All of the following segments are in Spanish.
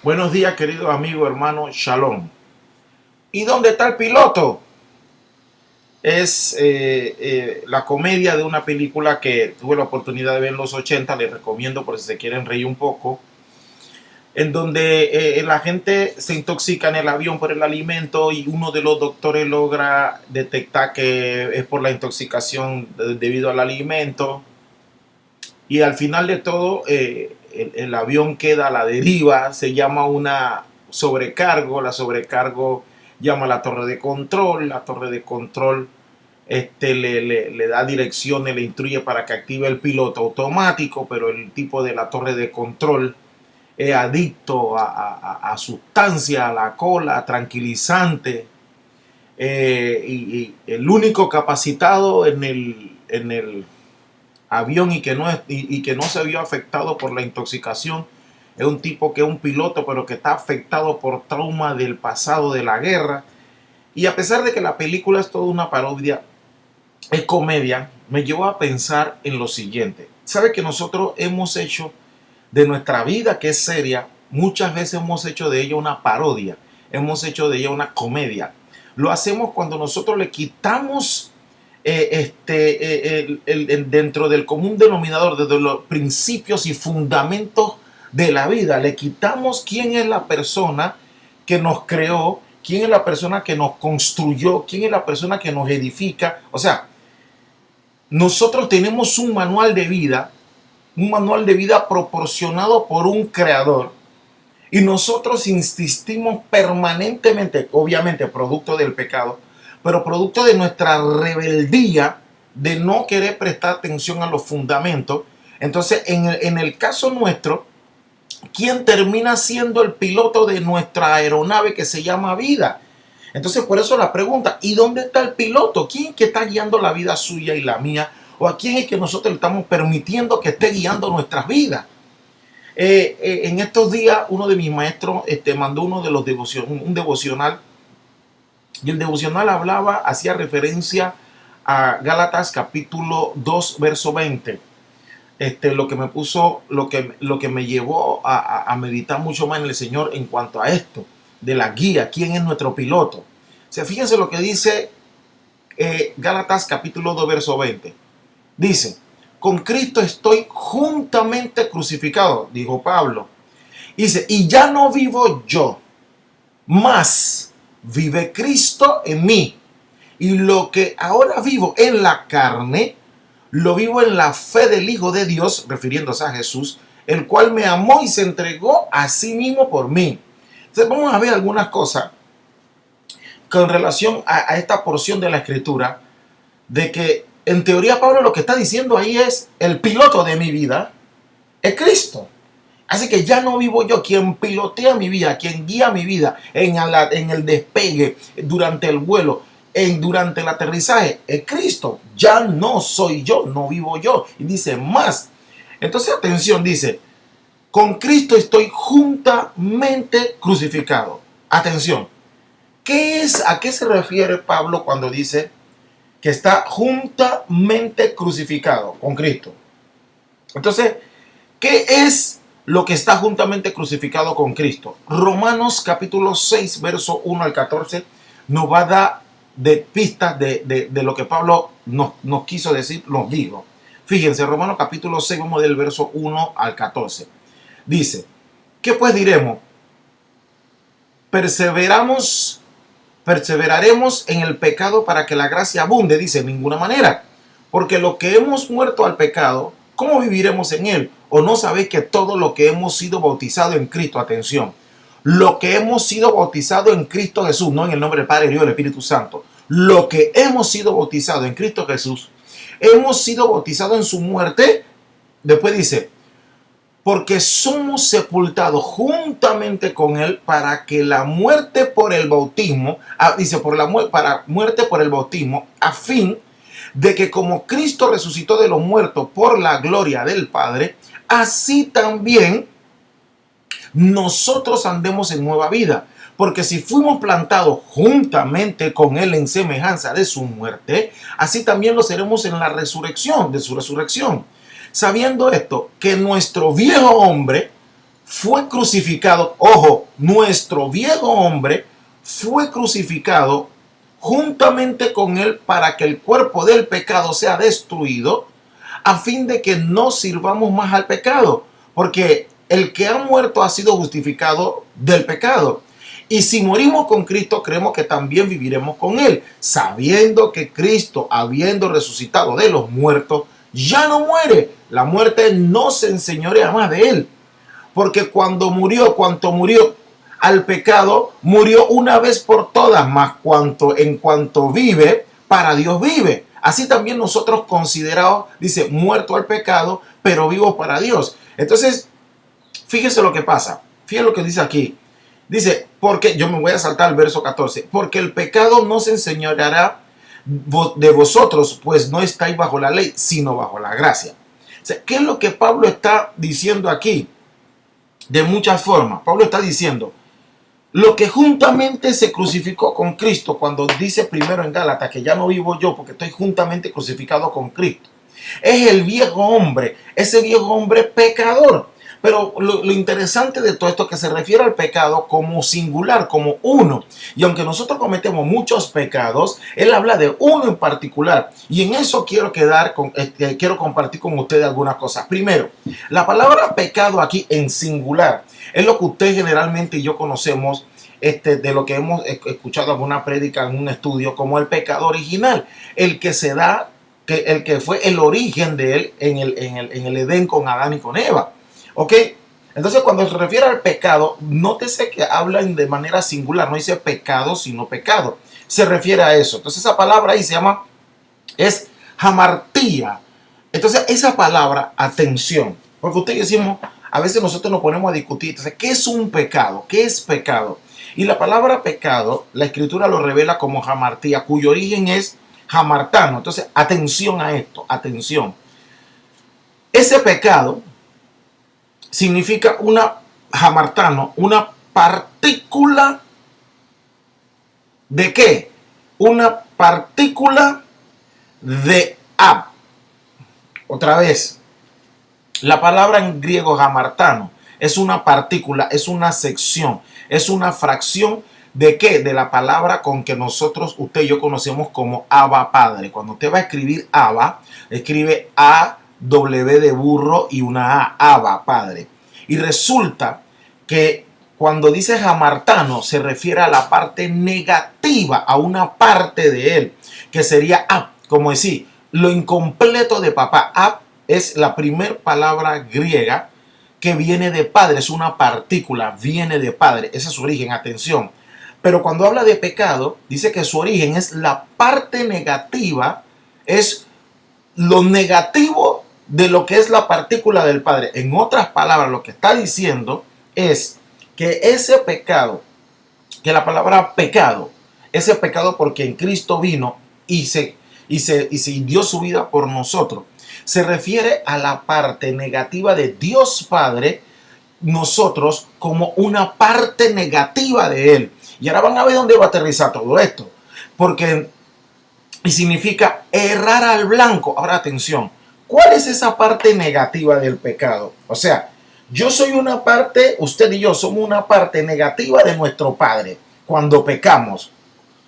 Buenos días, querido amigo, hermano, Shalom. ¿Y dónde está el piloto? Es la comedia de una película que tuve la oportunidad de ver en los 80. Les recomiendo por si se quieren reír un poco, en donde la gente se intoxica en el avión por el alimento y uno de los doctores logra detectar que es por la intoxicación debido al alimento, y al final de todo el avión queda a la deriva. Se llama una sobrecargo. La sobrecargo llama a la torre de control le da direcciones, le instruye para que active el piloto automático, pero el tipo de la torre de control es adicto a sustancia, a la cola, tranquilizante, y el único capacitado en el avión y que no se vio afectado por la intoxicación es un tipo que es un piloto, pero que está afectado por trauma del pasado de la guerra. Y a pesar de que la película es toda una parodia, es comedia, me llevó a pensar en lo siguiente. ¿Sabe que nosotros hemos hecho de nuestra vida, que es seria, muchas veces hemos hecho de ella una parodia, hemos hecho de ella una comedia? Lo hacemos cuando nosotros le quitamos dentro del común denominador, desde los principios y fundamentos de la vida, le quitamos quién es la persona que nos creó, quién es la persona que nos construyó, quién es la persona que nos edifica. O sea, nosotros tenemos un manual de vida proporcionado por un creador, y nosotros insistimos permanentemente, obviamente producto del pecado, pero producto de nuestra rebeldía de no querer prestar atención a los fundamentos. Entonces, en el caso nuestro, ¿quién termina siendo el piloto de nuestra aeronave que se llama vida? Entonces, por eso la pregunta: ¿y dónde está el piloto? ¿Quién es que está guiando la vida suya y la mía? ¿O a quién es que nosotros le estamos permitiendo que esté guiando nuestras vidas? En estos días, uno de mis maestros mandó uno de los un devocional, y el devocional hacía referencia a Gálatas capítulo 2 verso 20. Lo que me puso, lo que me llevó a meditar mucho más en el Señor en cuanto a esto de la guía, quién es nuestro piloto. O sea, fíjense lo que dice Gálatas capítulo 2 verso 20. Dice: con Cristo estoy juntamente crucificado, dijo Pablo. Dice: y ya no vivo yo, mas vive Cristo en mí. Y lo que ahora vivo en la carne, lo vivo en la fe del Hijo de Dios, refiriéndose a Jesús, el cual me amó y se entregó a sí mismo por mí. Entonces vamos a ver algunas cosas con relación a esta porción de la Escritura, de que en teoría Pablo lo que está diciendo ahí es: el piloto de mi vida es Cristo. Así que ya no vivo yo. Quien pilotea mi vida, quien guía mi vida en el despegue, durante el vuelo, durante el aterrizaje, es Cristo. Ya no soy yo, no vivo yo. Y dice más. Entonces, atención, dice: con Cristo estoy juntamente crucificado. Atención. ¿A qué se refiere Pablo cuando dice que está juntamente crucificado con Cristo? Entonces, ¿qué es lo que está juntamente crucificado con Cristo? Romanos capítulo 6, verso 1 al 14 nos va a dar de pistas de lo que Pablo nos quiso decir, nos dijo. Fíjense, Romanos capítulo 6, vamos del verso 1 al 14. Dice: ¿qué pues diremos? ¿Perseveraremos en el pecado para que la gracia abunde? Dice: en ninguna manera. Porque lo que hemos muerto al pecado, ¿cómo viviremos en él? ¿O no sabéis que todo lo que hemos sido bautizado en Cristo, atención, lo que hemos sido bautizado en Cristo Jesús, no en el nombre del Padre, Dios y del Espíritu Santo, lo que hemos sido bautizado en Cristo Jesús, hemos sido bautizados en su muerte? Después dice: porque somos sepultados juntamente con él para que la muerte por el bautismo, dice, para muerte por el bautismo, a fin de que como Cristo resucitó de los muertos por la gloria del Padre, así también nosotros andemos en nueva vida. Porque si fuimos plantados juntamente con él en semejanza de su muerte, así también lo seremos en la resurrección, de su resurrección. Sabiendo esto, que nuestro viejo hombre fue crucificado, ojo, nuestro viejo hombre fue crucificado juntamente con él para que el cuerpo del pecado sea destruido, a fin de que no sirvamos más al pecado, porque el que ha muerto ha sido justificado del pecado. Y si morimos con Cristo, creemos que también viviremos con él, sabiendo que Cristo, habiendo resucitado de los muertos, ya no muere. La muerte no se enseñorea más de él, porque cuanto murió al pecado, murió una vez por todas, más en cuanto vive, para Dios vive. Así también nosotros considerados, dice, muerto al pecado, pero vivo para Dios. Entonces, fíjese lo que pasa. Fíjese lo que dice aquí. Dice, porque, yo me voy a saltar al verso 14, porque el pecado no se enseñoreará de vosotros, pues no estáis bajo la ley, sino bajo la gracia. O sea, ¿qué es lo que Pablo está diciendo aquí? De muchas formas. Pablo está diciendo, lo que juntamente se crucificó con Cristo, cuando dice primero en Gálatas que ya no vivo yo porque estoy juntamente crucificado con Cristo, es el viejo hombre, ese viejo hombre pecador. Pero lo interesante de todo esto es que se refiere al pecado como singular, como uno. Y aunque nosotros cometemos muchos pecados, él habla de uno en particular. Y en eso quiero quiero compartir con ustedes algunas cosas. Primero, la palabra pecado aquí en singular es lo que usted generalmente y yo conocemos de lo que hemos escuchado en alguna prédica, en un estudio, como el pecado original. El que se da, el que fue el origen de él en el Edén con Adán y con Eva. ¿Ok? Entonces, cuando se refiere al pecado, nótese que hablan de manera singular, no dice pecado, sino pecado. Se refiere a eso. Entonces, esa palabra ahí es hamartía. Entonces, esa palabra, atención, porque ustedes decimos, a veces nosotros nos ponemos a discutir, entonces, ¿qué es un pecado? ¿Qué es pecado? Y la palabra pecado, la escritura lo revela como hamartía, cuyo origen es hamartano. Entonces, atención a esto, atención. Ese pecado significa hamartano, una partícula ¿de qué? Una partícula de ab. Otra vez, la palabra en griego hamartano es una partícula, es una sección, es una fracción ¿de qué? De la palabra con que nosotros, usted y yo conocemos como Abba Padre. Cuando usted va a escribir Abba, escribe A, W de burro y una A, Abba, Padre. Y resulta que cuando dice hamartano se refiere a la parte negativa, a una parte de él, que sería ab, como decir, lo incompleto de papá. Ab es la primer palabra griega que viene de padre, es una partícula, viene de padre, ese es su origen, atención. Pero cuando habla de pecado, dice que su origen es la parte negativa, es lo negativo de lo que es la partícula del Padre. En otras palabras, lo que está diciendo es que ese pecado, que la palabra pecado, ese pecado porque en Cristo vino y se dio su vida por nosotros, se refiere a la parte negativa de Dios Padre, nosotros como una parte negativa de Él. Y ahora van a ver dónde va a aterrizar todo esto. Porque, y significa errar al blanco. Ahora atención, ¿cuál es esa parte negativa del pecado? O sea, yo soy una parte, usted y yo somos una parte negativa de nuestro Padre. Cuando pecamos,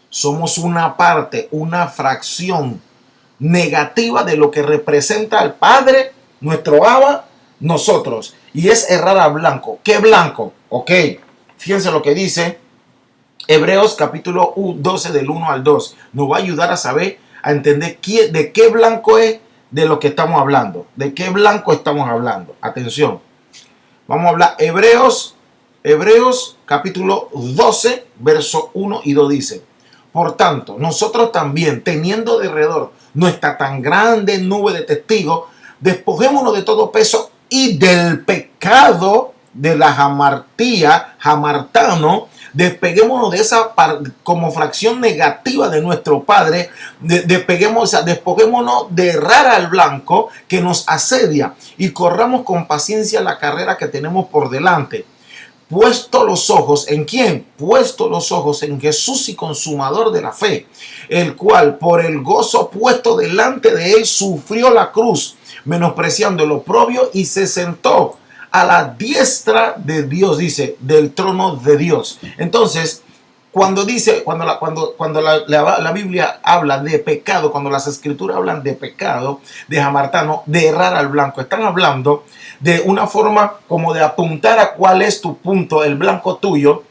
somos una parte, una fracción negativa de lo que representa al Padre, nuestro Abba, nosotros. Y es errar al blanco. ¿Qué blanco? Ok, fíjense lo que dice Hebreos capítulo 12 del 1 al 2. Nos va a ayudar a saber, a entender de qué blanco es de lo que estamos hablando. ¿De qué blanco estamos hablando? Atención. Vamos a hablar Hebreos capítulo 12, verso 1 y 2 dice: por tanto, nosotros también, teniendo de alrededor nuestra tan grande nube de testigos, despojémonos de todo peso y del pecado de la hamartía, hamartano, despeguémonos de esa como fracción negativa de nuestro Padre, despojémonos de errar al blanco que nos asedia y corramos con paciencia la carrera que tenemos por delante. Puesto los ojos ¿en quién? Puesto los ojos en Jesús y consumador de la fe, el cual por el gozo puesto delante de él sufrió la cruz, menospreciando el oprobio y se sentó a la diestra de Dios, dice, del trono de Dios. Entonces, cuando dice, la Biblia habla de pecado, cuando las escrituras hablan de pecado, de hamartano, de errar al blanco, están hablando de una forma como de apuntar a cuál es tu punto, el blanco tuyo,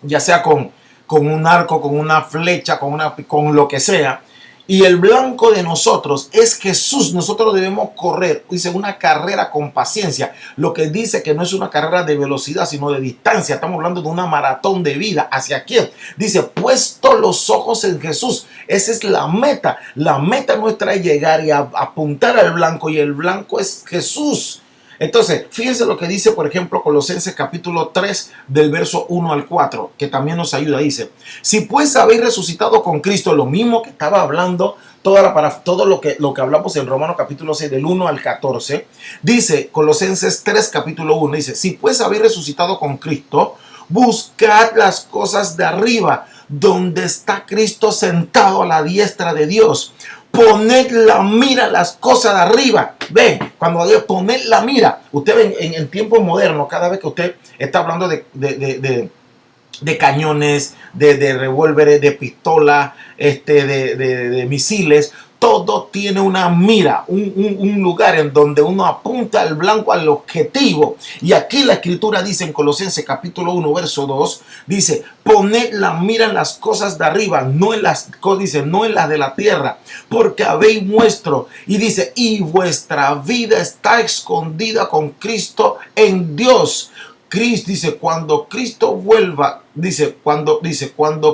ya sea con un arco, con una flecha, con lo que sea. Y el blanco de nosotros es Jesús. Nosotros debemos correr, dice, una carrera con paciencia. Lo que dice que no es una carrera de velocidad, sino de distancia. Estamos hablando de una maratón de vida. ¿Hacia quién? Dice, puesto los ojos en Jesús. Esa es la meta. La meta nuestra es llegar y apuntar al blanco, y el blanco es Jesús. Entonces, fíjense lo que dice, por ejemplo, Colosenses capítulo 3, del verso 1 al 4, que también nos ayuda. Dice, si pues habéis resucitado con Cristo, lo mismo que estaba hablando todo lo que hablamos en Romanos capítulo 6, del 1 al 14, dice Colosenses 3, capítulo 1, dice, si pues habéis resucitado con Cristo, buscad las cosas de arriba, donde está Cristo sentado a la diestra de Dios. Poned la mira en las cosas de arriba. Ven, cuando Dios poned la mira, usted ve en tiempos modernos, cada vez que usted está hablando de cañones, de revólveres, de pistolas, de misiles, todo tiene una mira, un lugar en donde uno apunta al blanco, al objetivo. Y aquí la escritura dice en Colosenses capítulo 1, verso 2, dice, poned la mira en las cosas de arriba, no en las de la tierra, porque habéis muerto. Y dice, y vuestra vida está escondida con Cristo en Dios. Cristo dice, cuando Cristo vuelva, cuando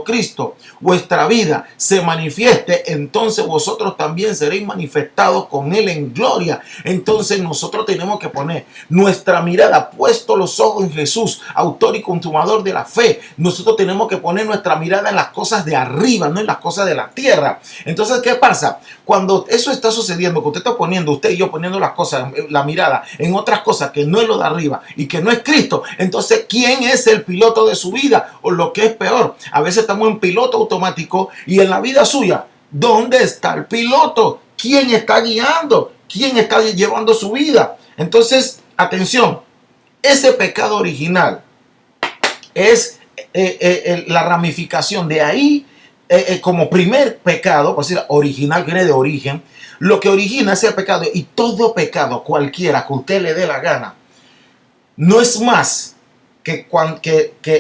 Cristo, vuestra vida, se manifieste, entonces vosotros también seréis manifestados con Él en gloria. Entonces nosotros tenemos que poner nuestra mirada, puesto los ojos en Jesús, autor y consumador de la fe. Nosotros tenemos que poner nuestra mirada en las cosas de arriba, no en las cosas de la tierra. Entonces, ¿qué pasa? Cuando eso está sucediendo, que usted está poniendo, usted y yo poniendo las cosas, la mirada en otras cosas que no es lo de arriba y que no es Cristo, entonces, ¿quién es el piloto de su vida? O lo que es peor, a veces estamos en piloto automático y en la vida suya, ¿dónde está el piloto? ¿Quién está guiando? ¿Quién está llevando su vida? Entonces, atención, ese pecado original es la ramificación de ahí, como primer pecado, por decir original, viene de origen, lo que origina ese pecado, y todo pecado, cualquiera que usted le dé la gana, no es más que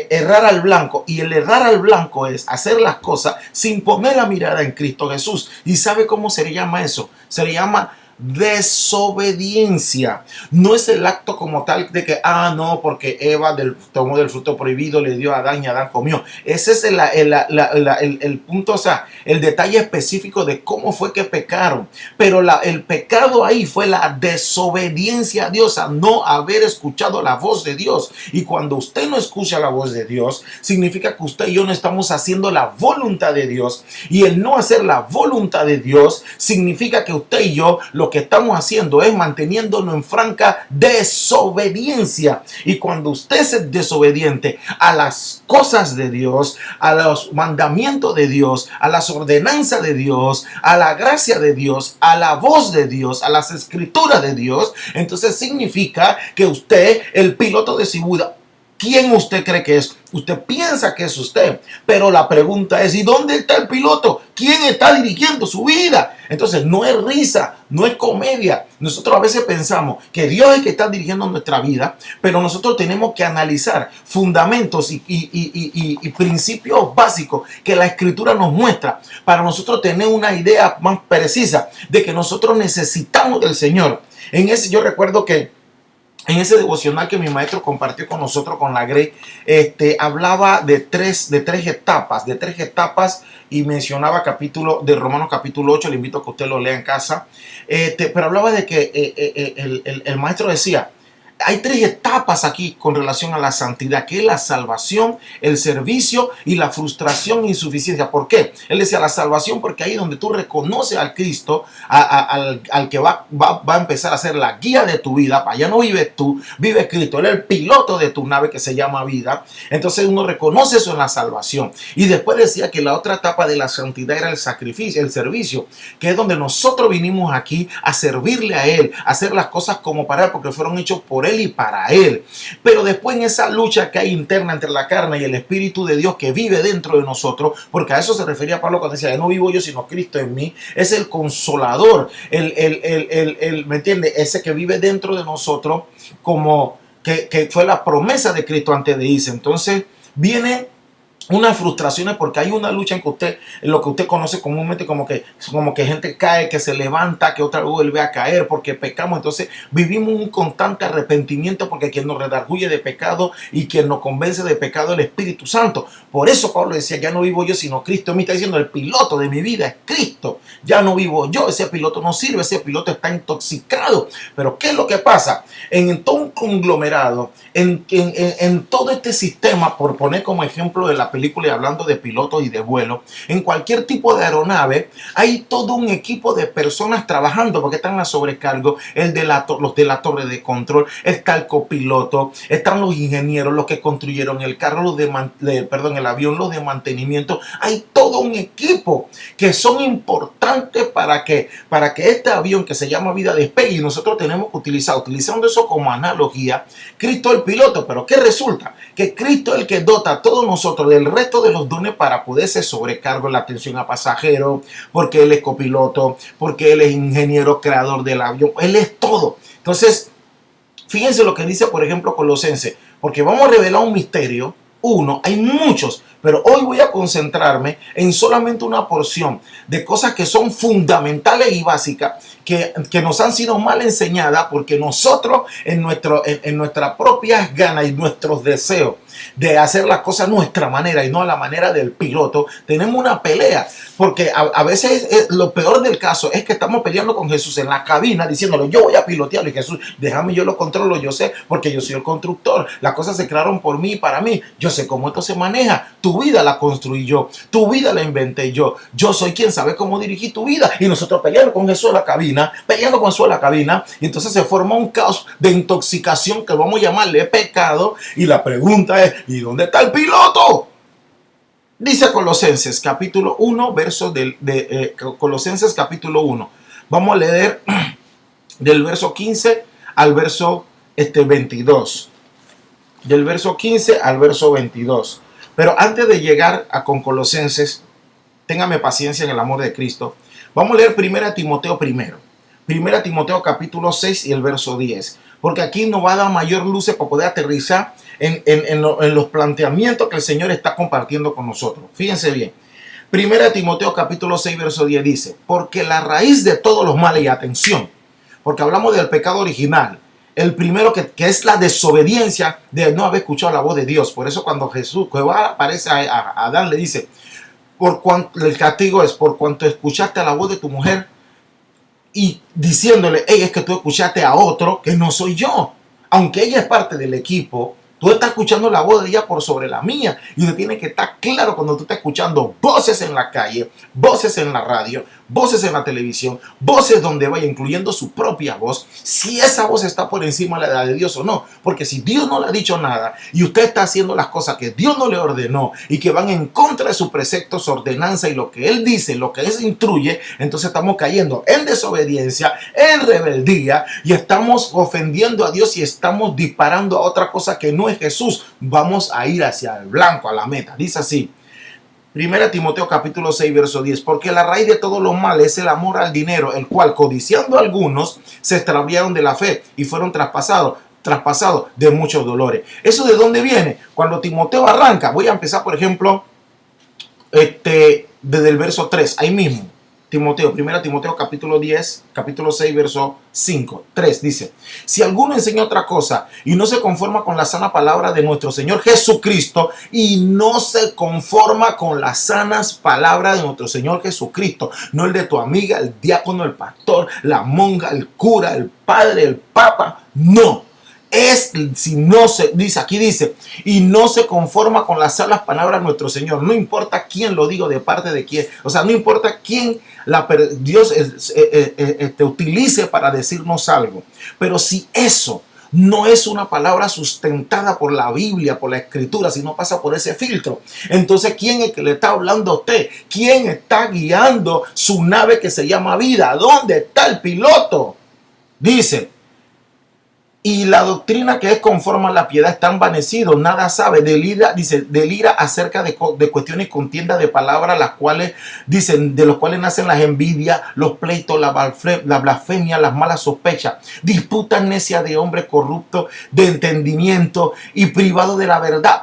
errar al blanco. Y el errar al blanco es hacer las cosas sin poner la mirada en Cristo Jesús. ¿Y sabe cómo se le llama eso? Se le llama desobediencia. No es el acto como tal de que, no, porque Eva tomó del fruto prohibido, le dio a Adán y Adán comió. Ese es el punto, o sea, el detalle específico de cómo fue que pecaron. Pero el pecado ahí fue la desobediencia a Dios, a no haber escuchado la voz de Dios. Y cuando usted no escucha la voz de Dios, significa que usted y yo no estamos haciendo la voluntad de Dios. Y el no hacer la voluntad de Dios significa que usted y yo lo que estamos haciendo es manteniéndonos en franca desobediencia. Y cuando usted es desobediente a las cosas de Dios, a los mandamientos de Dios, a las ordenanzas de Dios, a la gracia de Dios, a la voz de Dios, a las escrituras de Dios, entonces significa que usted, el piloto de su vida, ¿quién usted cree que es? Usted piensa que es usted, pero la pregunta es, ¿y dónde está el piloto? ¿Quién está dirigiendo su vida? Entonces no es risa, no es comedia. Nosotros a veces pensamos que Dios es el que está dirigiendo nuestra vida, pero nosotros tenemos que analizar fundamentos y principios básicos que la Escritura nos muestra para nosotros tener una idea más precisa de que nosotros necesitamos del Señor. Yo recuerdo que en ese devocional que mi maestro compartió con nosotros, con la Grey, hablaba de tres etapas, y mencionaba capítulo de Romanos capítulo 8, le invito a que usted lo lea en casa, pero hablaba de que el maestro decía, hay tres etapas aquí con relación a la santidad, que es la salvación, el servicio y la frustración e insuficiencia. ¿Por qué? Él decía la salvación porque ahí donde tú reconoces al Cristo, al que va a empezar a ser la guía de tu vida. Para allá no vives tú, vive Cristo. Él es el piloto de tu nave que se llama vida. Entonces uno reconoce eso en la salvación. Y después decía que la otra etapa de la santidad era el sacrificio, el servicio, que es donde nosotros vinimos aquí a servirle a Él, a hacer las cosas como para Él, porque fueron hechos por Él Él y para Él. Pero después en esa lucha que hay interna entre la carne y el Espíritu de Dios que vive dentro de nosotros, porque a eso se refería Pablo cuando decía, no vivo yo sino Cristo en mí, es el consolador, ¿me entiende? Ese que vive dentro de nosotros como que fue la promesa de Cristo antes de irse. Entonces viene unas frustraciones porque hay una lucha en lo que usted conoce comúnmente como que gente cae, que se levanta, que otra vuelve a caer porque pecamos. Entonces vivimos un constante arrepentimiento porque quien nos redarguye de pecado y quien nos convence de pecado es el Espíritu Santo. Por eso Pablo decía, ya no vivo yo sino Cristo. Me está diciendo, el piloto de mi vida es Cristo. Ya no vivo yo, ese piloto no sirve, ese piloto está intoxicado. Pero ¿qué es lo que pasa? En todo un conglomerado, en todo este sistema, por poner como ejemplo de la película y hablando de pilotos y de vuelo, en cualquier tipo de aeronave hay todo un equipo de personas trabajando porque están a sobrecargo, los de la torre de control, está el copiloto, están los ingenieros, los que construyeron el carro, el avión, los de mantenimiento. Hay todo un equipo que son importantes para que este avión que se llama vida despegue, y nosotros tenemos que utilizando eso como analogía, Cristo el piloto. Pero ¿qué resulta? Que Cristo es el que dota a todos nosotros del resto de los dones para poder ser sobrecargo en la atención a pasajeros, porque Él es copiloto, porque Él es ingeniero creador del avión, Él es todo. Entonces, fíjense lo que dice, por ejemplo, Colosenses, porque vamos a revelar un misterio. Hay muchos, pero hoy voy a concentrarme en solamente una porción de cosas que son fundamentales y básicas, que nos han sido mal enseñadas porque nosotros en nuestras propias ganas y nuestros deseos de hacer las cosas a nuestra manera y no a la manera del piloto, tenemos una pelea, porque a veces lo peor del caso es que estamos peleando con Jesús en la cabina diciéndole, yo voy a pilotearlo, y Jesús, déjame, yo lo controlo, yo sé, porque yo soy el constructor, las cosas se crearon por mí y para mí, yo sé cómo esto se maneja, tu vida la construí yo, tu vida la inventé yo soy quien sabe cómo dirigir tu vida, y nosotros peleando con Jesús en la cabina, y entonces se forma un caos de intoxicación que vamos a llamarle pecado, y la pregunta es, ¿y dónde está el piloto? Dice Colosenses capítulo 1, Colosenses capítulo 1. Vamos a leer del verso 15 al verso 22. Del verso 15 al verso 22. Pero antes de llegar con Colosenses, téngame paciencia en el amor de Cristo. Vamos a leer 1 Timoteo primero. 1 Timoteo capítulo 6 y el verso 10. Porque aquí nos va a dar mayor luz para poder aterrizar en los planteamientos que el Señor está compartiendo con nosotros. Fíjense bien. 1 Timoteo capítulo 6 verso 10 dice, porque la raíz de todos los males, y atención, porque hablamos del pecado original, el primero que es la desobediencia de no haber escuchado la voz de Dios. Por eso cuando Jehová aparece a Adán, le dice, el castigo es por cuanto escuchaste la voz de tu mujer, y diciéndole, hey, es que tú escuchaste a otro que no soy yo. Aunque ella es parte del equipo, tú estás escuchando la voz de ella por sobre la mía. Y usted tiene que estar claro cuando tú estás escuchando voces en la calle, voces en la radio, voces en la televisión, voces donde vaya, incluyendo su propia voz, si esa voz está por encima de la de Dios o no. Porque si Dios no le ha dicho nada y usted está haciendo las cosas que Dios no le ordenó y que van en contra de sus preceptos, ordenanza y lo que Él dice, lo que Él instruye, entonces estamos cayendo en desobediencia, en rebeldía, y estamos ofendiendo a Dios y estamos disparando a otra cosa que no es Jesús. Vamos a ir hacia el blanco, a la meta. Dice así, 1 Timoteo capítulo 6 verso 10, porque la raíz de todos los males es el amor al dinero, el cual codiciando algunos se extraviaron de la fe y fueron traspasados de muchos dolores. ¿Eso de dónde viene? Cuando Timoteo arranca, voy a empezar por ejemplo desde el verso 3, ahí mismo. 1 Timoteo capítulo 10, capítulo 6, verso 5, 3 dice, si alguno enseña otra cosa y no se conforma con la sana palabra de nuestro Señor Jesucristo, y no se conforma con las sanas palabras de nuestro Señor Jesucristo, no el de tu amiga, el diácono, el pastor, la monja, el cura, el padre, el papa, no. Si no se dice, aquí dice, y no se conforma con las sanas palabras de nuestro Señor, no importa quién lo diga, de parte de quién, o sea, no importa quién Dios te utilice para decirnos algo, pero si eso no es una palabra sustentada por la Biblia, por la Escritura, si no pasa por ese filtro, entonces ¿quién es que le está hablando a usted? ¿Quién está guiando su nave que se llama vida? ¿Dónde está el piloto? Dice, y la doctrina que es conforme a la piedad está envanecido, nada sabe, delira, dice, delira acerca de cuestiones y contienda de palabras, las cuales, dicen, de los cuales nacen las envidias, los pleitos, la blasfemia, las malas sospechas, disputas necias de hombres corruptos de entendimiento y privados de la verdad,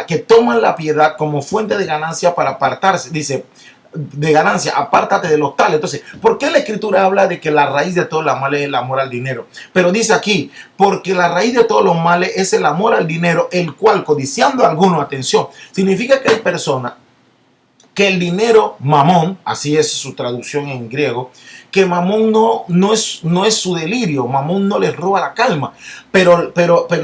que toman la piedad como fuente de ganancia para apartarse, dice, de ganancia, apártate de los tales. Entonces, ¿por qué la escritura habla de que la raíz de todos los males es el amor al dinero? Pero dice aquí, porque la raíz de todos los males es el amor al dinero, el cual, codiciando a alguno, atención, significa que hay personas que el dinero, mamón, así es su traducción en griego, que mamón no es su delirio, mamón no les roba la calma, pero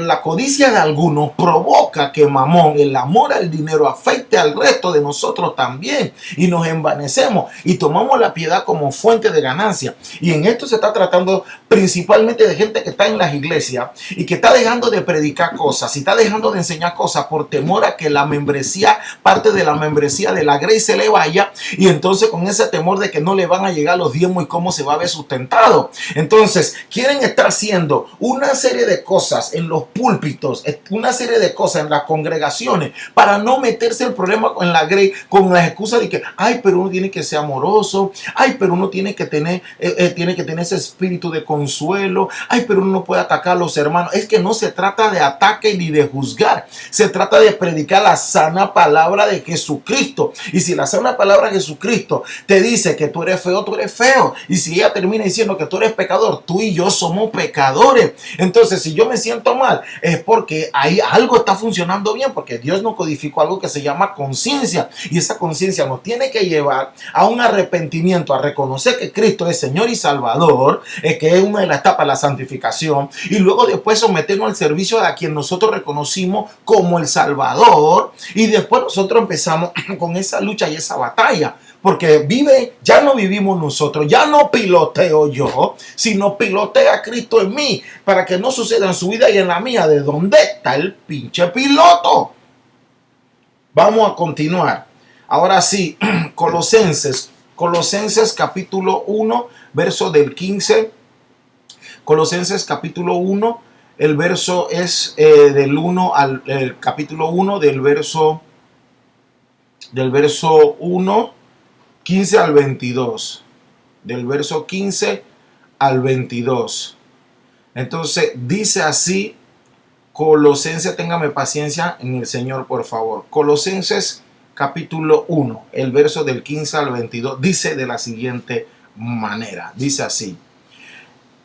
la codicia de algunos provoca que mamón, el amor al dinero, afecte al resto de nosotros también, y nos envanecemos y tomamos la piedad como fuente de ganancia. Y en esto se está tratando principalmente de gente que está en las iglesias y que está dejando de predicar cosas y está dejando de enseñar cosas por temor a que la membresía, parte de la membresía de la Grace, se le vaya, y entonces con ese temor de que no le van a llegar los diezmos y cómo se va a ver sustentado. Entonces quieren estar haciendo una serie de cosas en los púlpitos, una serie de cosas en las congregaciones para no meterse el problema en la Grace con las excusas de que, ay, pero uno tiene que ser amoroso, ay, pero uno tiene que tener ese espíritu de consuelo, ay, pero uno no puede atacar a los hermanos. Es que no se trata de ataque ni de juzgar, se trata de predicar la sana palabra de Jesucristo. Y si la sana palabra de Jesucristo te dice que tú eres feo, tú eres feo. Y si ella termina diciendo que tú eres pecador, tú y yo somos pecadores. Entonces, si yo me siento mal, es porque ahí algo está funcionando bien, porque Dios nos codificó algo que se llama conciencia. Y esa conciencia nos tiene que llevar a un arrepentimiento, a reconocer que Cristo es Señor y Salvador, que es una de las etapas de la santificación. Y luego después someternos al servicio de a quien nosotros reconocimos como el Salvador. Y después nosotros empezamos con esa lucha y esa batalla, porque ya no vivimos nosotros, ya no piloteo yo, sino pilotea Cristo en mí, para que no suceda en su vida y en la mía. ¿De dónde está el pinche piloto? Vamos a continuar. Ahora sí, Colosenses capítulo 1, verso del 15. Colosenses capítulo 1, el verso es del 1 al capítulo 1 del verso 1, 15 al 22. Del verso 15 al 22. Entonces dice así, Colosenses, téngame paciencia en el Señor, por favor. Colosenses capítulo 1, el verso del 15 al 22, dice de la siguiente manera. Dice así: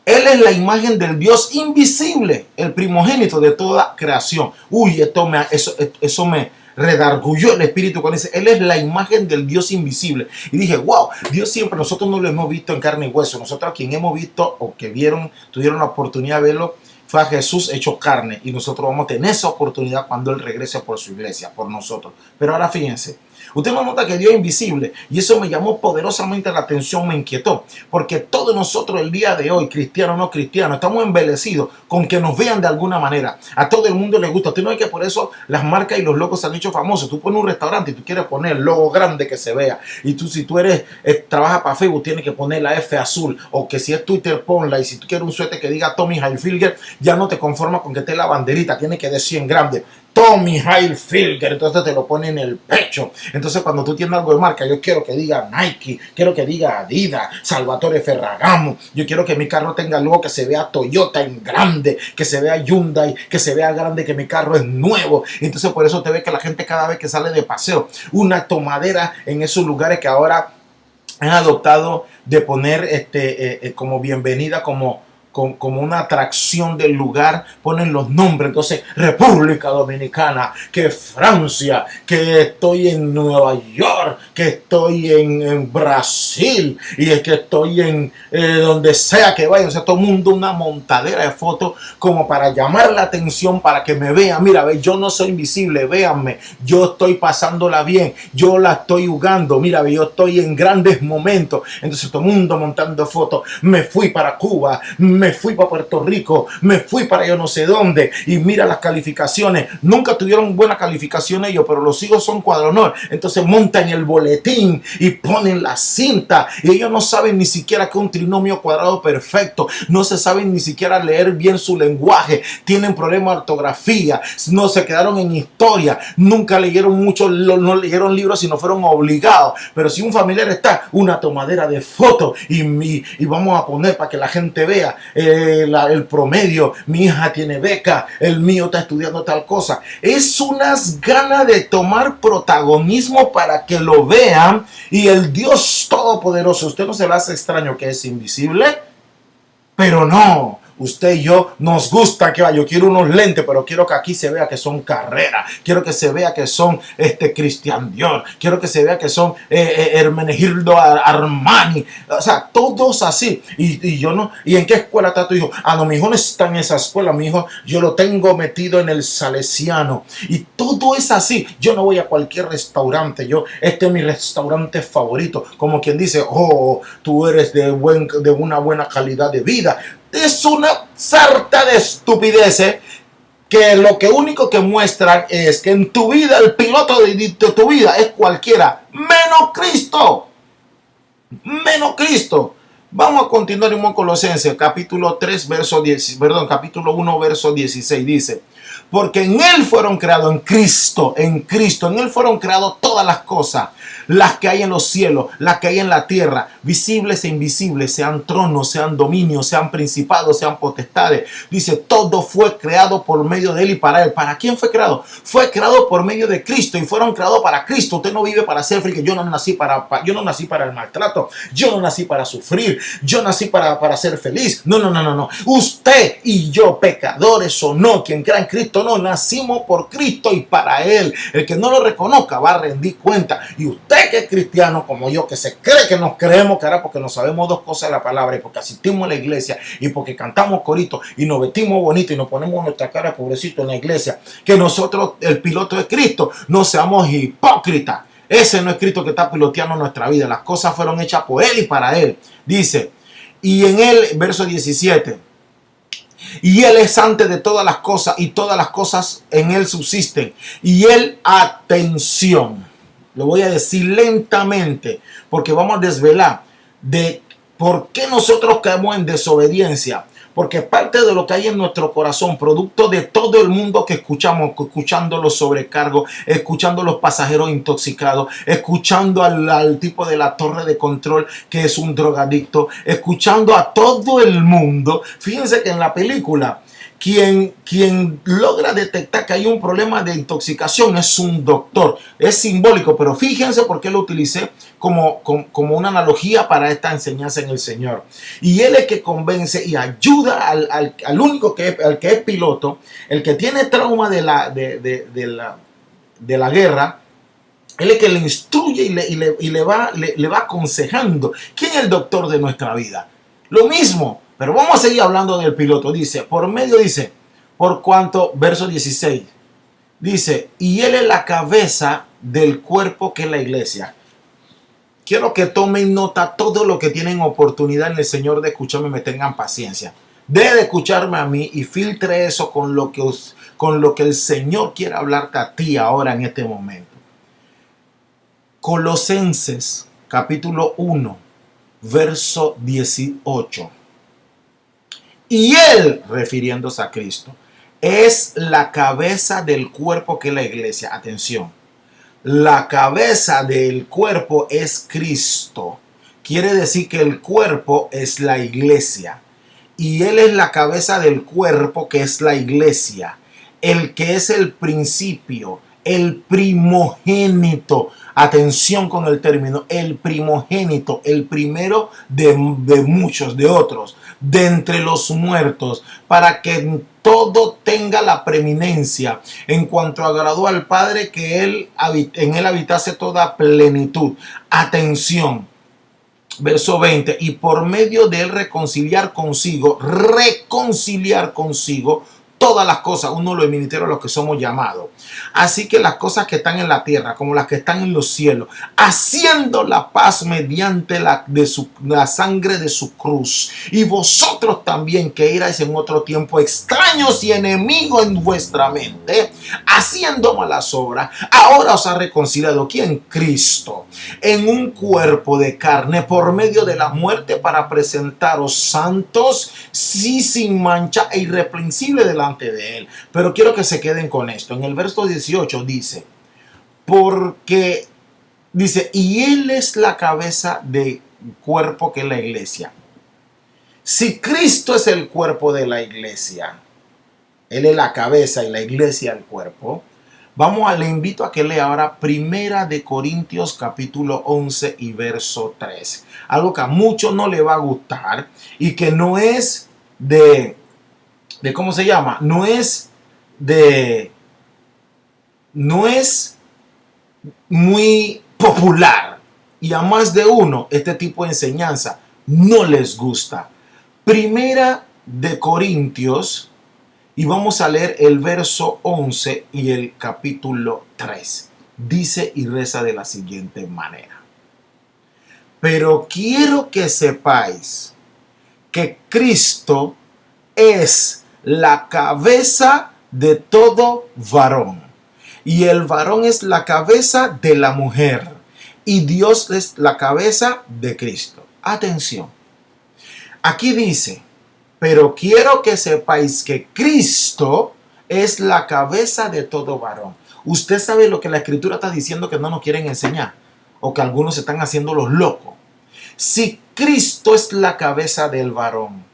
Él es la imagen del Dios invisible, el primogénito de toda creación. Uy, eso me redarguyó el espíritu cuando dice, Él es la imagen del Dios invisible. Y dije, wow, Dios siempre, nosotros no lo hemos visto en carne y hueso. Nosotros, quien hemos visto o que tuvieron la oportunidad de verlo, fue a Jesús hecho carne. Y nosotros vamos a tener esa oportunidad cuando Él regrese por su iglesia, por nosotros. Pero ahora fíjense, usted no nota que Dios es invisible, y eso me llamó poderosamente la atención, me inquietó, porque todos nosotros el día de hoy, cristianos o no cristianos, estamos embelecidos con que nos vean de alguna manera. A todo el mundo le gusta. Usted no es que por eso las marcas y los logos se han hecho famosos. Tú pones un restaurante y tú quieres poner el logo grande que se vea, y tú, si tú trabajas para Facebook, tienes que poner la F azul, o que si es Twitter, ponla, y si tú quieres un suéter que diga Tommy Hilfiger, ya no te conformas con que esté la banderita, tiene que decir en grande Tommy Hilfiger, entonces te lo pone en el pecho. Entonces cuando tú tienes algo de marca, yo quiero que diga Nike, quiero que diga Adidas, Salvatore Ferragamo, yo quiero que mi carro tenga algo que se vea Toyota en grande, que se vea Hyundai, que se vea grande, que mi carro es nuevo. Entonces por eso te ve que la gente cada vez que sale de paseo, una tomadera en esos lugares que ahora han adoptado de poner como bienvenida, como una atracción del lugar, ponen los nombres. Entonces, República Dominicana, que Francia, que estoy en Nueva York, que estoy en Brasil, y es que estoy en donde sea que vaya. O sea, todo el mundo una montadera de fotos como para llamar la atención, para que me vean. Mira, ve, yo no soy invisible, véanme, yo estoy pasándola bien, yo la estoy jugando, mira, ve, yo estoy en grandes momentos. Entonces todo el mundo montando fotos. Me fui para Cuba, me fui para Puerto Rico, me fui para yo no sé dónde, y mira las calificaciones. Nunca tuvieron buena calificación ellos, pero los hijos son cuadronor. Entonces montan el boletín y ponen la cinta, y ellos no saben ni siquiera que un trinomio cuadrado perfecto, no se saben ni siquiera leer bien su lenguaje, tienen problemas de ortografía, no se quedaron en historia, nunca leyeron mucho, no leyeron libros, sino fueron obligados. Pero si un familiar está, una tomadera de fotos y vamos a poner para que la gente vea el promedio, mi hija tiene beca, el mío está estudiando tal cosa. Es unas ganas de tomar protagonismo para que lo vean, y el Dios Todopoderoso, ¿usted no se le hace extraño que es invisible? Pero no, usted y yo nos gusta que yo quiero unos lentes, pero quiero que aquí se vea que son Carrera, quiero que se vea que son Christian Dior, quiero que se vea que son Hermenegildo Armani, o sea, todos así. Y yo no, ¿y en qué escuela está tu hijo? Ah, no, mi hijo no está en esa escuela, mi hijo yo lo tengo metido en el Salesiano, y todo es así. Yo no voy a cualquier restaurante, este es mi restaurante favorito, como quien dice, oh, tú eres de una buena calidad de vida. Es una sarta de estupideces que lo único que muestran es que en tu vida, el piloto de tu vida es cualquiera, menos Cristo. Menos Cristo. Vamos a continuar en Colosenses, capítulo 3, verso 10, perdón, capítulo 1, verso 16, dice: porque en Él fueron creados, en Cristo, en Él fueron creadas todas las cosas, las que hay en los cielos, las que hay en la tierra, visibles e invisibles, sean tronos, sean dominios, sean principados, sean potestades. Dice, todo fue creado por medio de Él y para Él. ¿Para quién fue creado? Fue creado por medio de Cristo y fueron creados para Cristo. Usted no vive para ser feliz. Yo no nací para el maltrato, yo no nací para sufrir, yo nací para ser feliz. No. Usted y yo, pecadores o no, quien crea en Cristo no, nacimos por Cristo y para Él. El que no lo reconozca va a rendir cuenta. Y usted que es cristiano como yo, que se cree que nos creemos que ahora porque no sabemos dos cosas de la palabra, y porque asistimos a la iglesia, y porque cantamos coritos y nos vestimos bonito y nos ponemos nuestra cara pobrecito en la iglesia, que nosotros, el piloto de Cristo, no seamos hipócritas. Ese no es Cristo que está piloteando nuestra vida. Las cosas fueron hechas por Él y para Él. Dice, y en Él, verso 17, y Él es antes de todas las cosas, y todas las cosas en Él subsisten. Y Él, atención, lo voy a decir lentamente, porque vamos a desvelar de por qué nosotros caemos en desobediencia. Porque parte de lo que hay en nuestro corazón, producto de todo el mundo que escuchamos, escuchando los sobrecargos, escuchando los pasajeros intoxicados, escuchando al tipo de la torre de control que es un drogadicto, escuchando a todo el mundo. Fíjense que en la película, quien logra detectar que hay un problema de intoxicación es un doctor. Es simbólico, pero fíjense por qué lo utilicé como una analogía para esta enseñanza en el Señor. Y Él es que convence y ayuda al único al que es piloto, el que tiene trauma de la guerra. Él es que le instruye y le va aconsejando. ¿Quién es el doctor de nuestra vida? Lo mismo. Pero vamos a seguir hablando del piloto. Dice, por cuanto, verso 16, dice, y Él es la cabeza del cuerpo que es la iglesia. Quiero que tomen nota todo lo que tienen oportunidad en el Señor de escucharme, me tengan paciencia. Debe de escucharme a mí y filtre eso con lo que el Señor quiere hablarte a ti ahora en este momento. Colosenses, capítulo 1, verso 18. Y Él, refiriéndose a Cristo, es la cabeza del cuerpo que es la iglesia. Atención, la cabeza del cuerpo es Cristo. Quiere decir que el cuerpo es la iglesia. Y Él es la cabeza del cuerpo que es la iglesia. El que es el principio, el primogénito. Atención con el término, el primogénito, el primero de muchos, de otros, de entre los muertos, para que todo tenga la preeminencia en cuanto agradó al Padre, que en Él habitase toda plenitud. Atención, verso 20, y por medio de Él reconciliar consigo todas las cosas, uno de los ministerios a los que somos llamados. Así que las cosas que están en la tierra como las que están en los cielos, haciendo la paz mediante la sangre de su cruz. Y vosotros también, que erais en otro tiempo extraños y enemigos en vuestra mente, haciendo malas obras, ahora os ha reconciliado. ¿Quién? Cristo, en un cuerpo de carne por medio de la muerte, para presentaros santos, sí, sin mancha e irreprensible delante de él. Pero quiero que se queden con esto. En el verso 18 dice, porque dice, y él es la cabeza del cuerpo, que es la iglesia. Si Cristo es el cuerpo de la iglesia, él es la cabeza y la iglesia el cuerpo. Le invito a que lea ahora Primera de Corintios capítulo 11 y verso 3. Algo que a muchos no le va a gustar y que no es ¿cómo se llama? No es muy popular. Y a más de uno este tipo de enseñanza no les gusta. Primera de Corintios. Y vamos a leer el verso 11 y el capítulo 3. Dice y reza de la siguiente manera. Pero quiero que sepáis que Cristo es la cabeza de todo varón. Y el varón es la cabeza de la mujer. Y Dios es la cabeza de Cristo. Atención. Aquí dice, pero quiero que sepáis que Cristo es la cabeza de todo varón. Usted sabe lo que la Escritura está diciendo que no nos quieren enseñar, o que algunos se están haciendo los locos. Si Cristo es la cabeza del varón,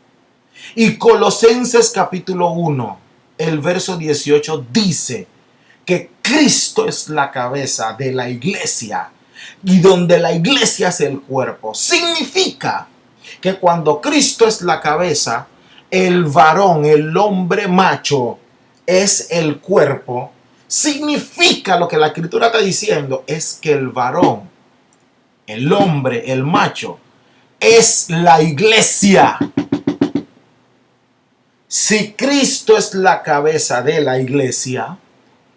y Colosenses capítulo 1, el verso 18 dice que Cristo es la cabeza de la iglesia, y donde la iglesia es el cuerpo, significa que cuando Cristo es la cabeza, el varón, el hombre macho, es el cuerpo. Significa, lo que la Escritura está diciendo es que el varón, el hombre, el macho, es la iglesia. Si Cristo es la cabeza de la iglesia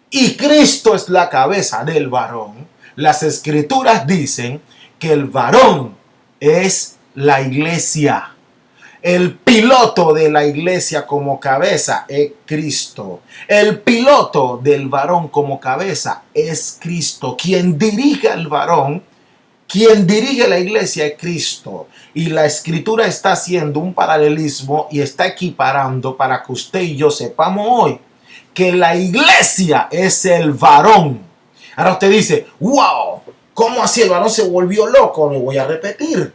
y Cristo es la cabeza del varón, las Escrituras dicen que el varón es la iglesia. El piloto de la iglesia como cabeza es Cristo. El piloto del varón como cabeza es Cristo. Quien dirige al varón, quien dirige la iglesia es Cristo. Y la Escritura está haciendo un paralelismo y está equiparando para que usted y yo sepamos hoy que la iglesia es el varón. Ahora usted dice, wow, ¿cómo así el varón se volvió loco? Lo voy a repetir.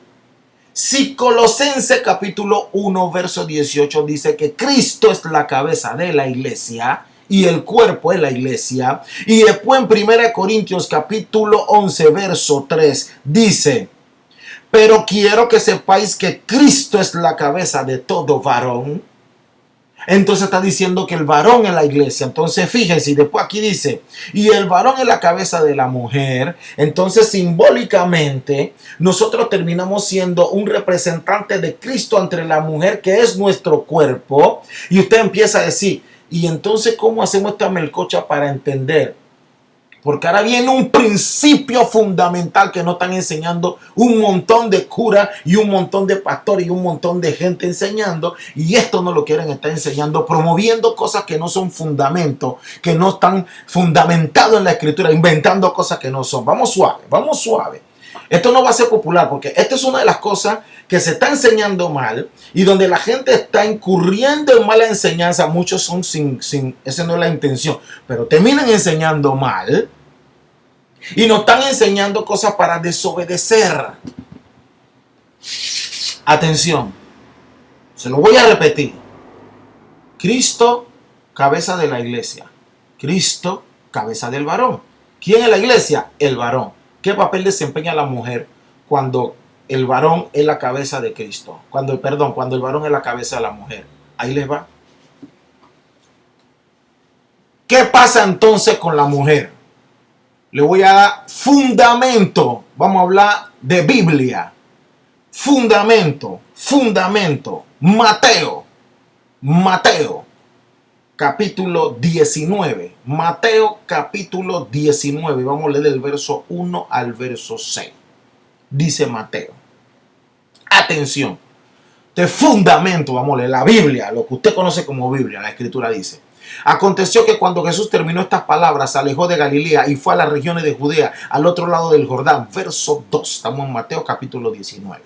Si Colosenses capítulo 1 verso 18 dice que Cristo es la cabeza de la iglesia y el cuerpo es la iglesia, y después en 1 Corintios capítulo 11 verso 3 dice, pero quiero que sepáis que Cristo es la cabeza de todo varón. Entonces está diciendo que el varón es la iglesia. Entonces fíjense, y después aquí dice, y el varón es la cabeza de la mujer. Entonces simbólicamente nosotros terminamos siendo un representante de Cristo entre la mujer, que es nuestro cuerpo. Y usted empieza a decir, y entonces ¿cómo hacemos esta melcocha para entender? Porque ahora viene un principio fundamental que nos están enseñando un montón de curas y un montón de pastores y un montón de gente enseñando. Y esto no lo quieren estar enseñando, promoviendo cosas que no son fundamentos, que no están fundamentados en la Escritura, inventando cosas que no son. Vamos suave, vamos suave. Esto no va a ser popular porque esto es una de las cosas que se está enseñando mal y donde la gente está incurriendo en mala enseñanza. Muchos son esa no es la intención, pero terminan enseñando mal y nos están enseñando cosas para desobedecer. Atención, se lo voy a repetir. Cristo, cabeza de la iglesia. Cristo, cabeza del varón. ¿Quién es la iglesia? El varón. ¿Qué papel desempeña la mujer cuando el varón es la cabeza de Cristo? Cuando el varón es la cabeza de la mujer. Ahí les va. ¿Qué pasa entonces con la mujer? Le voy a dar fundamento. Vamos a hablar de Biblia. Fundamento. Mateo. capítulo 19. Mateo capítulo 19. Vamos a leer del verso 1 al verso 6. Dice Mateo. Atención. De fundamento, vamos a leer la Biblia, lo que usted conoce como Biblia, la Escritura dice. Aconteció que cuando Jesús terminó estas palabras, se alejó de Galilea y fue a las regiones de Judea, al otro lado del Jordán. Verso 2, estamos en Mateo capítulo 19.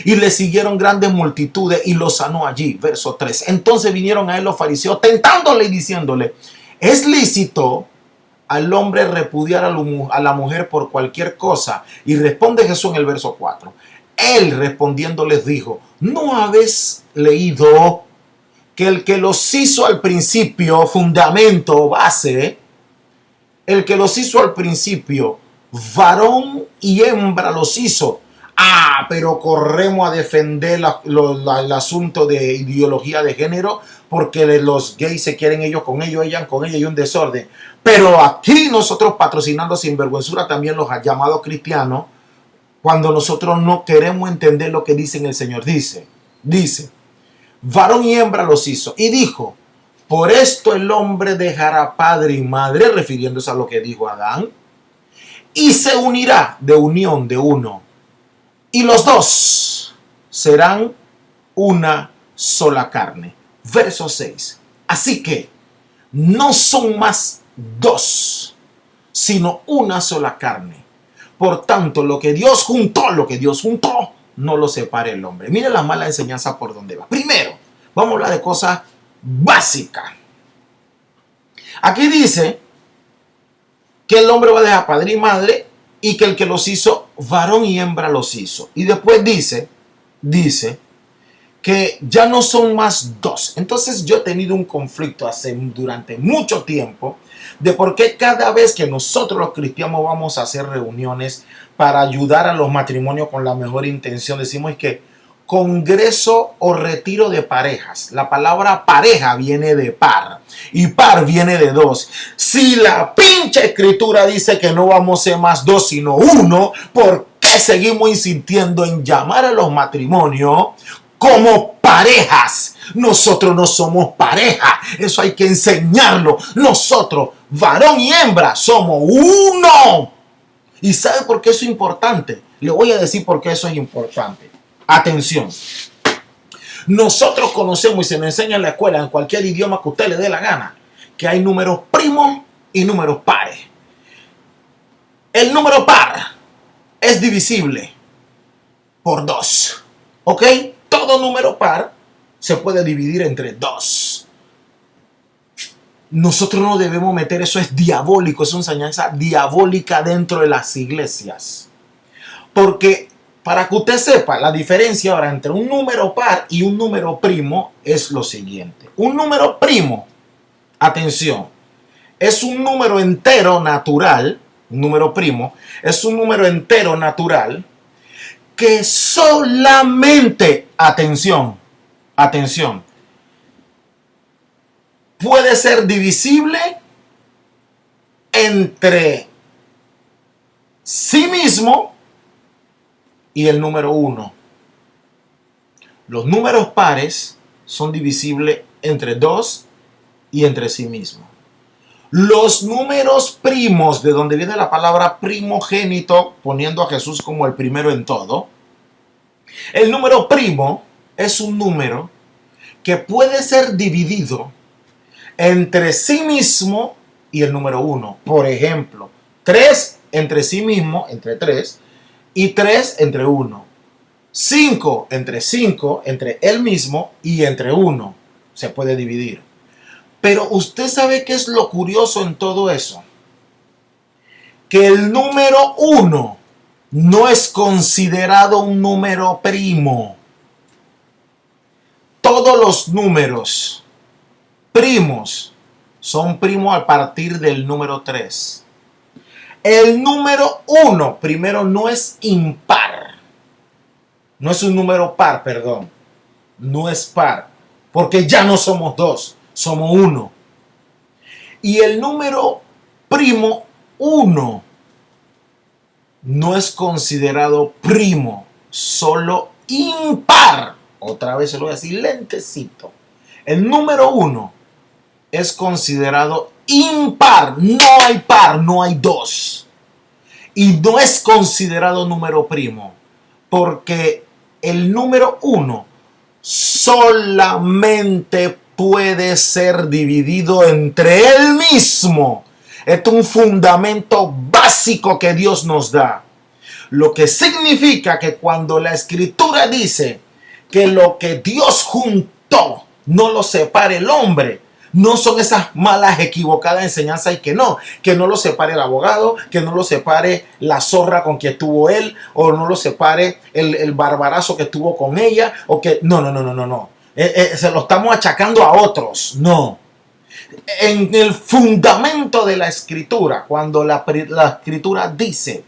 Y le siguieron grandes multitudes y lo sanó allí. Verso 3. Entonces vinieron a él los fariseos tentándole y diciéndole, ¿es lícito al hombre repudiar a la mujer por cualquier cosa? Y responde Jesús en el verso 4. Él respondiendo les dijo, ¿no habéis leído que el que los hizo al principio, fundamento, base, el que los hizo al principio, varón y hembra los hizo? Pero corremos a defender el asunto de ideología de género porque los gays se quieren ellos con ellos, ella con ella y un desorden. Pero aquí nosotros patrocinando sinvergüenzura también los llamados cristianos, cuando nosotros no queremos entender lo que dice el Señor. Dice, varón y hembra los hizo. Y dijo, por esto el hombre dejará padre y madre, refiriéndose a lo que dijo Adán, y se unirá de unión de uno. Y los dos serán una sola carne. Verso 6. Así que no son más dos, sino una sola carne. Por tanto, lo que Dios juntó, no lo separe el hombre. Mire la mala enseñanza por donde va. Primero, vamos a hablar de cosas básicas. Aquí dice que el hombre va a dejar padre y madre y que el que los hizo, varón y hembra los hizo. Y después dice que ya no son más dos. Entonces yo he tenido un conflicto durante mucho tiempo de por qué cada vez que nosotros los cristianos vamos a hacer reuniones para ayudar a los matrimonios con la mejor intención, decimos que congreso o retiro de parejas. La palabra pareja viene de par y par viene de dos. Si la pinche escritura dice que no vamos a ser más dos sino uno, ¿por qué seguimos insistiendo en llamar a los matrimonios como parejas? Nosotros no somos pareja, eso hay que enseñarlo. Nosotros, varón y hembra, somos uno. ¿Y sabe por qué eso es importante? Le voy a decir por qué eso es importante. Atención. Nosotros conocemos y se nos enseña en la escuela, en cualquier idioma que usted le dé la gana, que hay números primos y números pares. El número par es divisible por 2. ¿Ok? Todo número par se puede dividir entre 2. Nosotros no debemos meter, eso es diabólico, es una enseñanza diabólica dentro de las iglesias. Porque, para que usted sepa, la diferencia ahora entre un número par y un número primo es lo siguiente. Un número primo, atención, es un número entero natural, un número primo, es un número entero natural que solamente, atención, puede ser divisible entre sí mismo y el número 1. Los números pares son divisibles entre 2 y entre sí mismo. Los números primos, de donde viene la palabra primogénito, poniendo a Jesús como el primero en todo. El número primo es un número que puede ser dividido entre sí mismo y el número 1. Por ejemplo, 3 entre sí mismo, entre 3, y 3 entre 1. 5 entre 5, entre él mismo y entre 1. Se puede dividir. Pero usted sabe qué es lo curioso en todo eso. Que el número 1 no es considerado un número primo. Todos los números primos son primos a partir del número 3. El número 1, primero, no es impar. No es un número par, perdón. No es par. Porque ya no somos 2, somos 1. Y el número primo 1 no es considerado primo, solo impar. Otra vez se lo voy a decir lentecito. El número 1 es considerado impar. No hay par, no hay dos. Y no es considerado número primo, porque el número 1 solamente puede ser dividido entre él mismo. Esto es un fundamento básico que Dios nos da. Lo que significa que cuando la Escritura dice que lo que Dios juntó no lo separe el hombre, no son esas malas, equivocadas enseñanzas y que no lo separe el abogado, que no lo separe la zorra con quien estuvo él, o no lo separe el barbarazo que estuvo con ella, o que no. Se lo estamos achacando a otros. No. En el fundamento de la Escritura, cuando la Escritura dice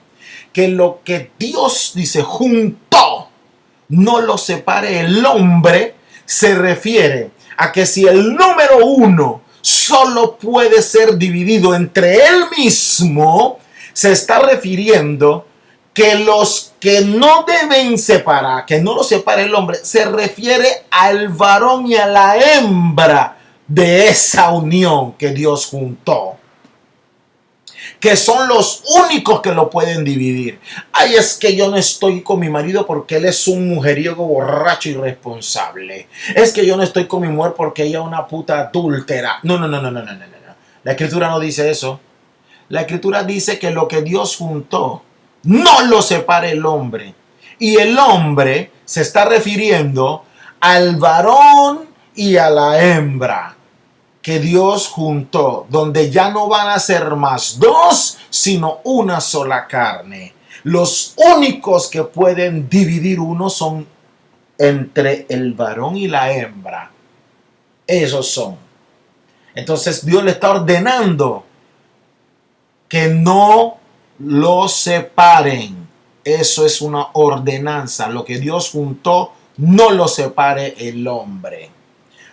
que lo que Dios dice juntó no lo separe el hombre, se refiere a que si el número 1 solo puede ser dividido entre él mismo, se está refiriendo que los que no deben separar, que no lo separe el hombre, se refiere al varón y a la hembra de esa unión que Dios juntó, que son los únicos que lo pueden dividir. Ay, es que yo no estoy con mi marido porque él es un mujeriego borracho irresponsable. Es que yo no estoy con mi mujer porque ella es una puta adúltera. No. La Escritura no dice eso. La Escritura dice que lo que Dios juntó no lo separe el hombre. Y el hombre se está refiriendo al varón y a la hembra que Dios juntó, donde ya no van a ser más dos, sino una sola carne. Los únicos que pueden dividir uno son entre el varón y la hembra. Esos son. Entonces Dios le está ordenando que no los separen. Eso es una ordenanza. Lo que Dios juntó, no lo separe el hombre.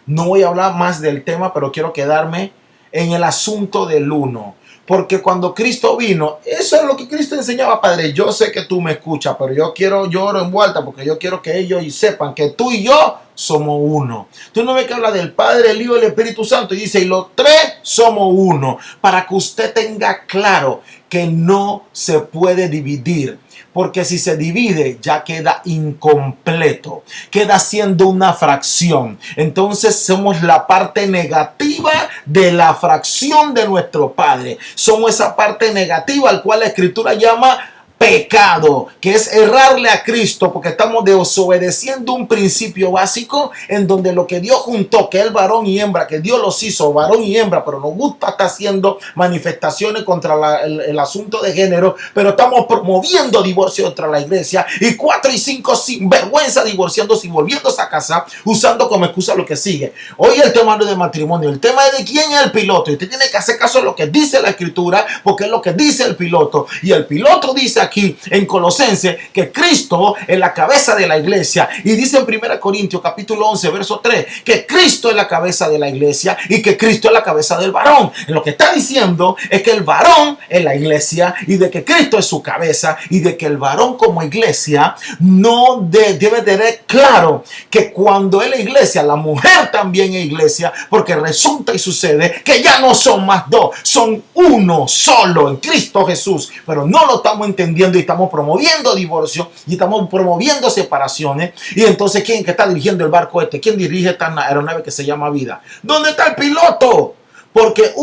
No voy a hablar más del tema, pero quiero quedarme en el asunto del uno. Porque cuando Cristo vino, eso es lo que Cristo enseñaba, Padre. Yo sé que tú me escuchas, pero yo oro en vuelta porque yo quiero que ellos sepan que tú y yo somos uno. Tú no ves que habla del Padre, el Hijo y el Espíritu Santo y dice, y los tres somos uno. Para que usted tenga claro que no se puede dividir. Porque si se divide ya queda incompleto, queda siendo una fracción. Entonces somos la parte negativa de la fracción de nuestro Padre. Somos esa parte negativa al cual la Escritura llama pecado, que es errarle a Cristo, porque estamos desobedeciendo un principio básico en donde lo que Dios juntó, que es el varón y hembra, que Dios los hizo varón y hembra, pero nos gusta estar haciendo manifestaciones contra el asunto de género, pero estamos promoviendo divorcio entre la iglesia y 4 y 5 sin vergüenza divorciándose y volviéndose a casar, usando como excusa lo que sigue. Hoy el tema no es de matrimonio, el tema es de quién es el piloto, y usted tiene que hacer caso a lo que dice la Escritura, porque es lo que dice el piloto, y el piloto dice aquí en Colosenses que Cristo es la cabeza de la iglesia, y dice en 1 Corintios capítulo 11 verso 3 que Cristo es la cabeza de la iglesia y que Cristo es la cabeza del varón. En lo que está diciendo es que el varón es la iglesia y de que Cristo es su cabeza, y de que el varón como iglesia no debe tener claro que cuando es la iglesia, la mujer también es iglesia, porque resulta y sucede que ya no son más dos, son uno solo en Cristo Jesús, pero no lo estamos entendiendo y estamos promoviendo divorcio y estamos promoviendo separaciones. Y entonces, ¿quién que está dirigiendo el barco este? ¿Quién dirige esta aeronave que se llama vida? ¿Dónde está el piloto? Porque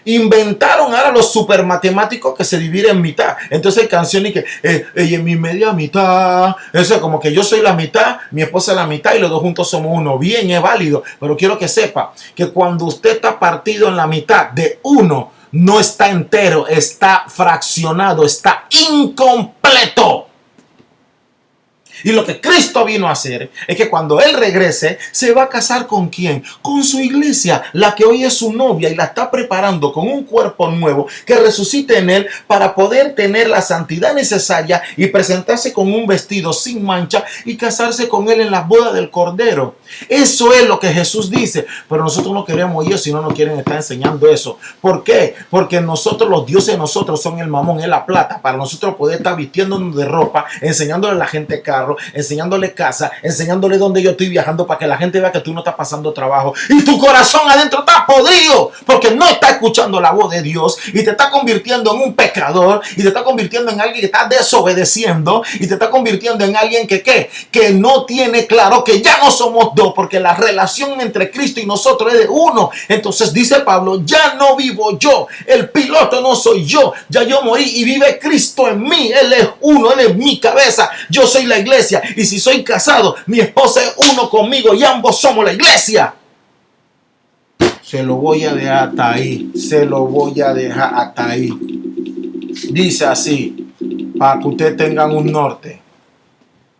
inventaron ahora los supermatemáticos que se dividen en mitad. Entonces hay canciones que en mi media mitad, eso es como que yo soy la mitad, mi esposa es la mitad y los dos juntos somos uno. Bien, es válido, pero quiero que sepa que cuando usted está partido en la mitad de uno, no está entero, está fraccionado, está incompleto. Y lo que Cristo vino a hacer es que cuando Él regrese, se va a casar ¿con quién? Con su iglesia, la que hoy es su novia, y la está preparando con un cuerpo nuevo que resucite en Él para poder tener la santidad necesaria y presentarse con un vestido sin mancha y casarse con Él en la boda del Cordero. Eso es lo que Jesús dice, pero nosotros no queremos ir si no nos quieren estar enseñando eso. ¿Por qué? Porque nosotros, los dioses de nosotros son el mamón, es la plata, para nosotros poder estar vistiéndonos de ropa, enseñándole a la gente cara. carro, enseñándole casa, enseñándole dónde yo estoy viajando para que la gente vea que tú no estás pasando trabajo. Y tu corazón adentro está podrido porque no está escuchando la voz de Dios y te está convirtiendo en un pecador y te está convirtiendo en alguien que está desobedeciendo y te está convirtiendo en alguien que no tiene claro que ya no somos dos, porque la relación entre Cristo y nosotros es de uno. Entonces dice Pablo, ya no vivo yo, el piloto no soy yo, ya yo morí y vive Cristo en mí. Él es uno, Él es mi cabeza, yo soy la iglesia, y si soy casado, mi esposa es uno conmigo y ambos somos la iglesia. Se lo voy a dejar hasta ahí, se lo voy a dejar hasta ahí. Dice así, para que ustedes tengan un norte.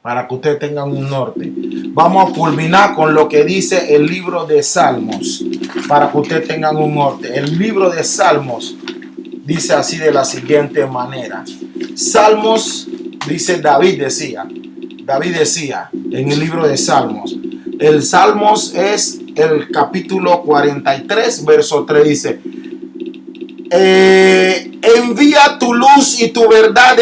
Para que ustedes tengan un norte. Vamos a culminar con lo que dice el libro de Salmos. Para que ustedes tengan un norte. El libro de Salmos dice así de la siguiente manera. Salmos, dice David decía en el libro de Salmos. El Salmos es el capítulo 43, verso 3, dice. Envía tu luz y tu verdad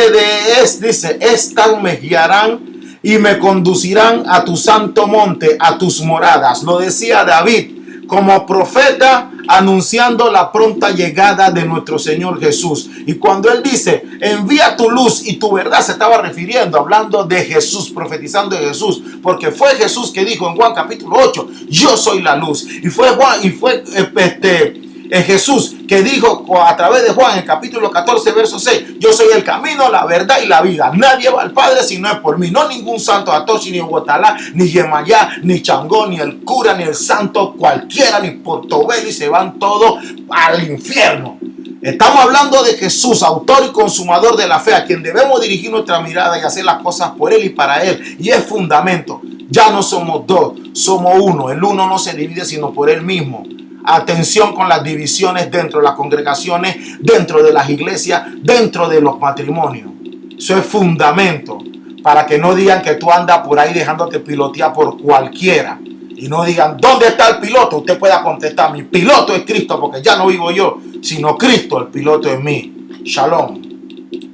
dice, estas me guiarán y me conducirán a tu santo monte, a tus moradas. Lo decía David como profeta anunciando la pronta llegada de nuestro Señor Jesús. Y cuando él dice, envía tu luz y tu verdad, se estaba refiriendo, hablando de Jesús, profetizando de Jesús, porque fue Jesús que dijo en Juan capítulo 8, yo soy la luz. Y fue Jesús que dijo a través de Juan en capítulo 14 verso 6, yo soy el camino, la verdad y la vida, nadie va al Padre si no es por mí. No ningún santo Atoshi, ni Huatalá, ni Yemayá, ni Changó, ni el cura, ni el santo cualquiera, ni Portobelo, y se van todos al infierno. Estamos hablando de Jesús, autor y consumador de la fe, a quien debemos dirigir nuestra mirada y hacer las cosas por Él y para Él, y es fundamento. Ya no somos dos, somos uno. El uno no se divide sino por Él mismo. Atención con las divisiones dentro de las congregaciones, dentro de las iglesias, dentro de los matrimonios. Eso es fundamento, para que no digan que tú andas por ahí dejándote pilotear por cualquiera. Y no digan, ¿dónde está el piloto? Usted pueda contestar, mi piloto es Cristo, porque ya no vivo yo, sino Cristo el piloto en mí. Shalom.